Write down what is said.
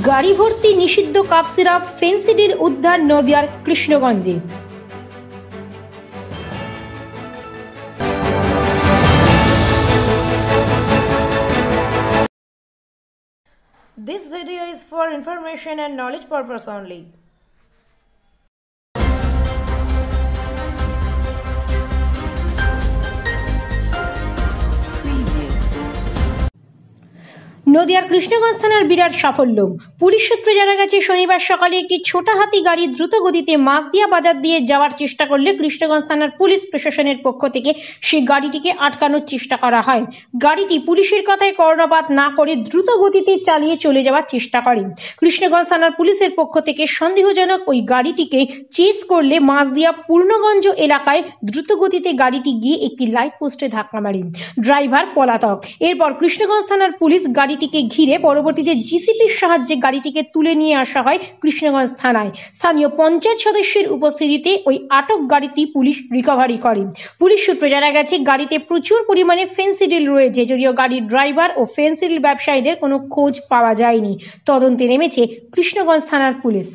গাড়ি ভর্তি নিষিদ্ধ কাপ সিরাপ ফেন্সিডিল উদ্ধার নদিয়ার কৃষ্ণগঞ্জে। This video is for information and knowledge purpose only. নদিয়ার কৃষ্ণগঞ্জ থানার বিরাট সাফল্য। পুলিশ সূত্রে জানা গেছে, শনিবার সকালে একটি ছোট হাতি গাড়ি দ্রুত গতিতে মাছদিয়া বাজার দিয়ে যাওয়ার চেষ্টা করলে কৃষ্ণগঞ্জ থানার পুলিশ প্রশাসনের পক্ষ থেকে সেই গাড়িটিকে আটকানোর চেষ্টা করা হয়। গাড়িটি পুলিশের কথায় কর্ণপাত না করে দ্রুত গতিতে চালিয়ে চলে যাওয়ার চেষ্টা করে। কৃষ্ণগঞ্জ থানার পুলিশের পক্ষ থেকে সন্দেহজনক ওই গাড়িটিকে চেজ করলে মাছদিয়া পূর্ণগঞ্জ এলাকায় দ্রুত গতিতে গাড়িটি গিয়ে একটি লাইট পোস্টে ধাক্কা মারে। ড্রাইভার পলাতক। এরপর কৃষ্ণগঞ্জ থানার পুলিশ গাড়িটিকে ঘিরে পরবর্তীতে জিসিপির সাহায্যে গাড়িটিকে তুলে নিয়ে আসা হয় কৃষ্ণগঞ্জ থানায়। স্থানীয় পঞ্চায়েত সদস্যের উপস্থিতিতে ওই আটক গাড়িটি পুলিশ রিকভারি করে। পুলিশ সূত্রে জানা গেছে, গাড়িতে প্রচুর পরিমাণে ফেন্সিডিল রয়েছে, যদিও গাড়ির ড্রাইভার ও ফেন্সিডিল ব্যবসায়ীদের কোনো খোঁজ পাওয়া যায়নি। তদন্তে নেমেছে কৃষ্ণগঞ্জ থানার পুলিশ।